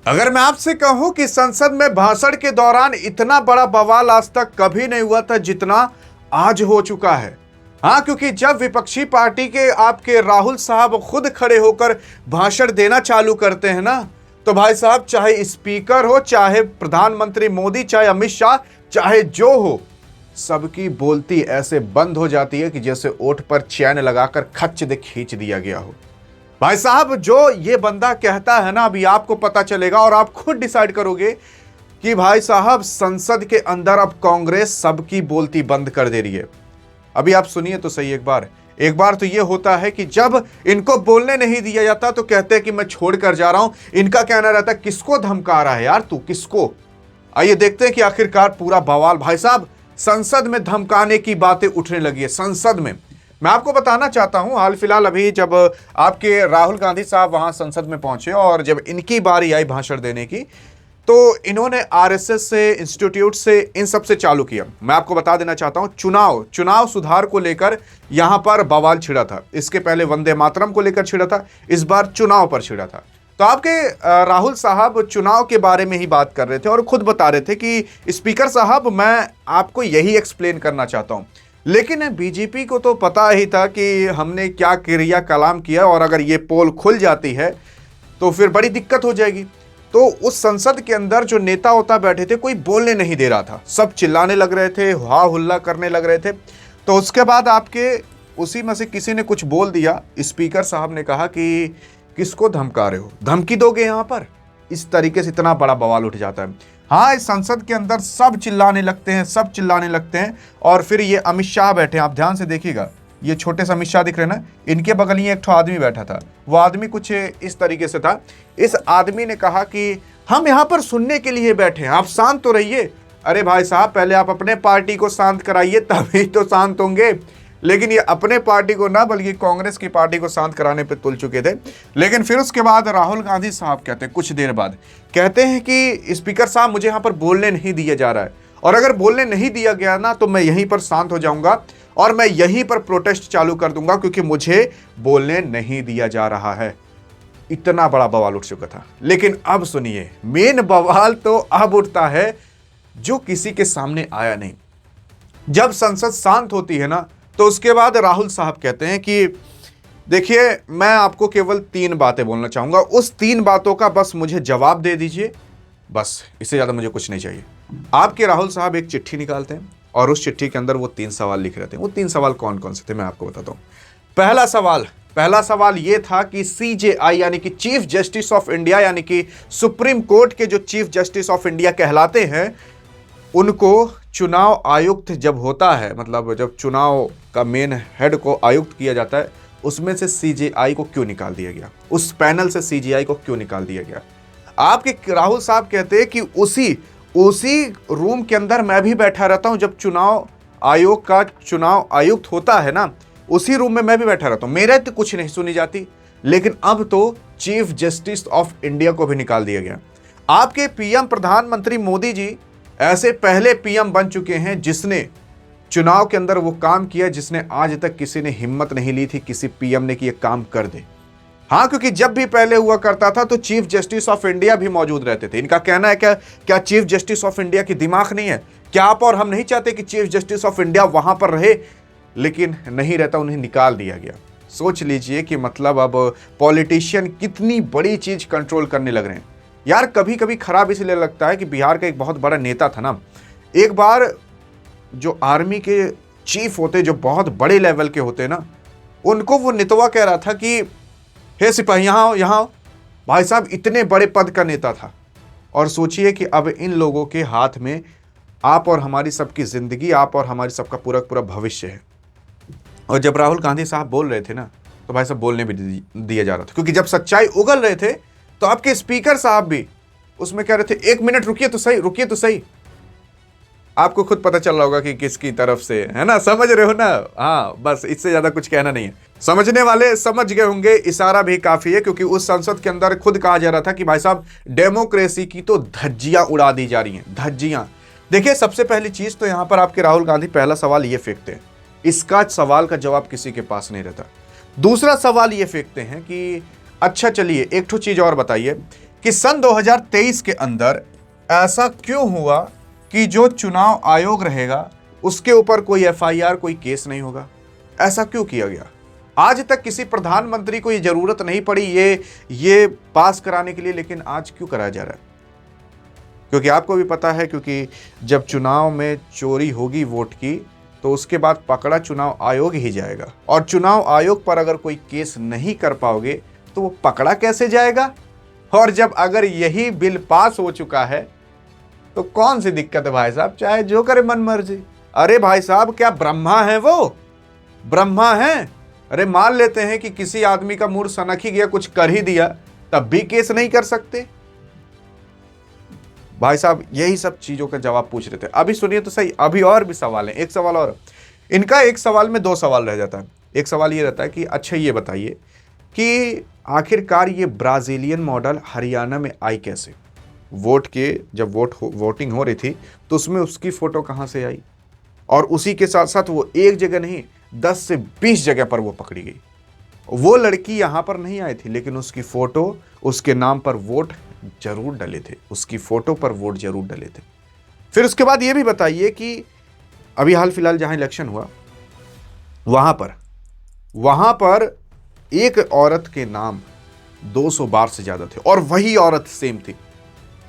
अगर मैं आपसे कहूं कि संसद में भाषण के दौरान इतना बड़ा बवाल आज तक कभी नहीं हुआ था जितना आज हो चुका है। हाँ, क्योंकि जब विपक्षी पार्टी के आपके राहुल साहब खुद खड़े होकर भाषण देना चालू करते हैं ना, तो भाई साहब चाहे स्पीकर हो, चाहे प्रधानमंत्री मोदी, चाहे अमित शाह, चाहे जो हो, सबकी बोलती ऐसे बंद हो जाती है कि जैसे ओठ पर चैन लगाकर खच्च दे खींच दिया गया हो। भाई साहब, जो ये बंदा कहता है ना, अभी आपको पता चलेगा और आप खुद डिसाइड करोगे कि भाई साहब संसद के अंदर अब कांग्रेस सबकी बोलती बंद कर दे रही है। अभी आप सुनिए तो सही एक बार तो ये होता है कि जब इनको बोलने नहीं दिया जाता तो कहते हैं कि मैं छोड़कर जा रहा हूं। इनका कहना रहता है किसको धमका रहा है यार तू, किसको। आइए देखते हैं कि आखिरकार पूरा बवाल भाई साहब संसद में धमकाने की बातें उठने लगी है। संसद में मैं आपको बताना चाहता हूं, हाल फिलहाल अभी जब आपके राहुल गांधी साहब वहां संसद में पहुंचे और जब इनकी बारी आई भाषण देने की, तो इन्होंने आरएसएस से, इंस्टीट्यूट से, इन सब से चालू किया। मैं आपको बता देना चाहता हूं, चुनाव सुधार को लेकर यहां पर बवाल छिड़ा था। इसके पहले वंदे मातरम को लेकर छिड़ा था, इस बार चुनाव पर छिड़ा था। तो आपके राहुल साहब चुनाव के बारे में ही बात कर रहे थे और खुद बता रहे थे कि स्पीकर साहब मैं आपको यही एक्सप्लेन करना चाहता हूं। लेकिन बीजेपी को तो पता ही था कि हमने क्या क्रियाकलाप किया और अगर ये पोल खुल जाती है तो फिर बड़ी दिक्कत हो जाएगी। तो उस संसद के अंदर जो नेता होता बैठे थे, कोई बोलने नहीं दे रहा था, सब चिल्लाने लग रहे थे, हा हुल्ला करने लग रहे थे। तो उसके बाद आपके उसी में से किसी ने कुछ बोल दिया। स्पीकर साहब ने कहा कि किसको धमका रहे हो, धमकी दोगे यहां पर। इस तरीके से इतना बड़ा बवाल उठ जाता है। हाँ, इस संसद के अंदर सब चिल्लाने लगते हैं और फिर ये अमित शाह बैठे हैं। आप ध्यान से देखिएगा, ये छोटे से अमित शाह दिख रहे हैं ना, इनके बगल में एक ठो आदमी बैठा था। वो आदमी कुछ इस तरीके से था। इस आदमी ने कहा कि हम यहाँ पर सुनने के लिए बैठे हैं, आप शांत तो रहिए। अरे भाई साहब, पहले आप अपने पार्टी को शांत कराइए, तभी तो शांत होंगे। लेकिन ये अपने पार्टी को ना, बल्कि कांग्रेस की पार्टी को शांत कराने पे तुल चुके थे। लेकिन फिर उसके बाद राहुल गांधी साहब कहते हैं, कुछ देर बाद कहते हैं कि स्पीकर साहब मुझे यहाँ पर बोलने नहीं दिया जा रहा है, और अगर बोलने नहीं दिया गया ना तो मैं यहीं पर शांत हो जाऊंगा और मैं यहीं पर प्रोटेस्ट चालू कर दूंगा, क्योंकि मुझे बोलने नहीं दिया जा रहा है। इतना बड़ा बवाल उठ चुका था। लेकिन अब सुनिए, मेन बवाल तो अब उठता है जो किसी के सामने आया नहीं। जब संसद शांत होती है ना, तो उसके बाद राहुल साहब कहते हैं कि देखिए, मैं आपको केवल 3 बातें बोलना चाहूंगा, उस 3 बातों का बस मुझे जवाब दे दीजिए, बस, इससे ज्यादा मुझे कुछ नहीं चाहिए। आपके राहुल साहब एक चिट्ठी निकालते हैं और उस चिट्ठी के अंदर वो 3 सवाल लिख रहे थे। वो 3 सवाल कौन कौन से थे मैं आपको बताता हूं। पहला सवाल ये था कि सीजेआई यानी कि चीफ जस्टिस ऑफ इंडिया, यानी कि सुप्रीम कोर्ट के जो चीफ जस्टिस ऑफ इंडिया कहलाते हैं, उनको चुनाव आयुक्त जब होता है, मतलब जब चुनाव का मेन हेड को आयुक्त किया जाता है, उसमें से सीजेआई को क्यों निकाल दिया गया, उस पैनल से सीजेआई को क्यों निकाल दिया गया। आपके राहुल साहब कहते हैं कि उसी रूम के अंदर मैं भी बैठा रहता हूं, जब चुनाव आयोग का चुनाव आयुक्त होता है ना, उसी रूम में मैं भी बैठा रहता हूं, मेरे तो कुछ नहीं सुनी जाती। लेकिन अब तो चीफ जस्टिस ऑफ इंडिया को भी निकाल दिया गया। आपके पीएम प्रधानमंत्री मोदी जी ऐसे पहले पीएम बन चुके हैं जिसने चुनाव के अंदर वो काम किया जिसने आज तक किसी ने हिम्मत नहीं ली थी किसी पीएम ने कि ये काम कर दे। हाँ, क्योंकि जब भी पहले हुआ करता था तो चीफ जस्टिस ऑफ इंडिया भी मौजूद रहते थे। इनका कहना है क्या चीफ जस्टिस ऑफ इंडिया की दिमाग नहीं है क्या आप और हम नहीं चाहते कि चीफ जस्टिस ऑफ इंडिया वहां पर रहे, लेकिन नहीं रहता, उन्हें निकाल दिया गया। सोच लीजिए कि मतलब अब पॉलिटिशियन कितनी बड़ी चीज कंट्रोल करने लग रहे हैं। यार, कभी कभी खराब इसलिए लगता है कि बिहार का एक बहुत बड़ा नेता था ना, एक बार जो आर्मी के चीफ होते, जो बहुत बड़े लेवल के होते ना, उनको वो नितवा कह रहा था कि हे सिपाही यहाँ आओ। भाई साहब, इतने बड़े पद का नेता था। और सोचिए कि अब इन लोगों के हाथ में आप और हमारी सबकी जिंदगी, आप और हमारी सबका पूरा पूरा भविष्य है। और जब राहुल गांधी साहब बोल रहे थे ना, तो भाई साहब बोलने भी दिया जा रहा था, क्योंकि जब सच्चाई उगल रहे थे तो आपके स्पीकर साहब भी उसमें कह रहे थे 1 मिनट रुकिए तो सही। आपको खुद पता चल रहा होगा कि किसकी तरफ से है ना, समझ रहे हो ना। हाँ, बस इससे ज्यादा कुछ कहना नहीं है। समझने वाले समझ गए होंगे, इशारा भी काफी है, क्योंकि उस संसद के अंदर खुद कहा जा रहा था कि भाई साहब डेमोक्रेसी की तो धज्जियां उड़ा दी जा रही हैं, धज्जियां। देखिए, सबसे पहली चीज तो यहां पर आपके राहुल गांधी पहला सवाल ये फेंकते हैं, इसका सवाल का जवाब किसी के पास नहीं रहता। दूसरा सवाल ये फेंकते हैं कि अच्छा चलिए एक ठो चीज और बताइए कि सन 2023 के अंदर ऐसा क्यों हुआ कि जो चुनाव आयोग रहेगा उसके ऊपर कोई एफआईआर, कोई केस नहीं होगा। ऐसा क्यों किया गया? आज तक किसी प्रधानमंत्री को ये जरूरत नहीं पड़ी ये पास कराने के लिए, लेकिन आज क्यों कराया जा रहा है? क्योंकि आपको भी पता है, क्योंकि जब चुनाव में चोरी होगी वोट की तो उसके बाद पकड़ा चुनाव आयोग ही जाएगा, और चुनाव आयोग पर अगर कोई केस नहीं कर पाओगे तो वो पकड़ा कैसे जाएगा? और जब अगर यही बिल पास हो चुका है तो कौन सी दिक्कत है भाई साहब, चाहे जो करे मन मर्जी। अरे भाई साहब, क्या ब्रह्मा है वो? ब्रह्मा है? अरे मान लेते हैं कि किसी आदमी का मूड सनक ही गया, कुछ कर ही दिया, तब भी केस नहीं कर सकते? भाई साहब यही सब चीजों का जवाब पूछ रहे थे। अभी सुनिए तो सही, अभी और भी सवाल हैं। एक सवाल और, इनका एक सवाल में दो सवाल रह जाता है। एक सवाल ये रहता है कि अच्छा ये बताइए कि आखिरकार ये ब्राजीलियन मॉडल हरियाणा में आई कैसे? वोट के जब वोटिंग हो रही थी तो उसमें उसकी फोटो कहां से आई? और उसी के साथ साथ वो एक जगह नहीं 10 से 20 जगह पर वो पकड़ी गई। वो लड़की यहां पर नहीं आई थी, लेकिन उसकी फोटो, उसके नाम पर वोट जरूर डले थे, उसकी फोटो पर वोट जरूर डले थे। फिर उसके बाद ये भी बताइए कि अभी हाल फिलहाल जहां इलेक्शन हुआ वहां पर एक औरत के नाम 200 बार से ज्यादा थे, और वही औरत सेम थी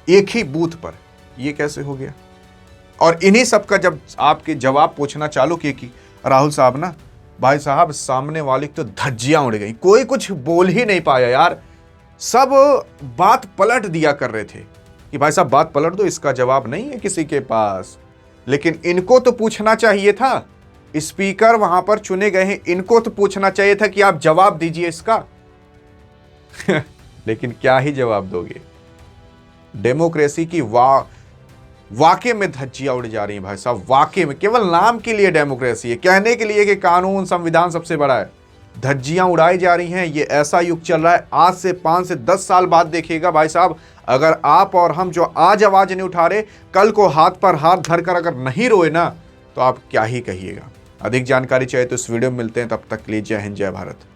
एक ही बूथ पर। ये कैसे हो गया? और इन्हीं सब का जब आपके जवाब पूछना चालू किए कि राहुल साहब ना, भाई साहब सामने वाले की तो धज्जियां उड़ गई, कोई कुछ बोल ही नहीं पाया यार। सब बात पलट दिया कर रहे थे कि भाई साहब बात पलट दो, इसका जवाब नहीं है किसी के पास। लेकिन इनको तो पूछना चाहिए था, स्पीकर वहां पर चुने गए हैं, इनको तो पूछना चाहिए था कि आप जवाब दीजिए इसका। लेकिन क्या ही जवाब दोगे? डेमोक्रेसी की वाकई में धज्जियां उड़ जा रही हैं भाई साहब, वाकई में। केवल नाम के लिए डेमोक्रेसी है, कहने के लिए कि कानून संविधान सबसे बड़ा है, धज्जियां उड़ाई जा रही हैं। ये ऐसा युग चल रहा है, आज से 5 से 10 साल बाद देखिएगा भाई साहब, अगर आप और हम जो आज आवाज नहीं उठा रहे, कल को हाथ पर हाथ धरकर अगर नहीं रोए ना, तो आप क्या ही कहिएगा। अधिक जानकारी चाहिए तो इस वीडियो में मिलते हैं, तब तक के लिए जय हिंद, जय भारत।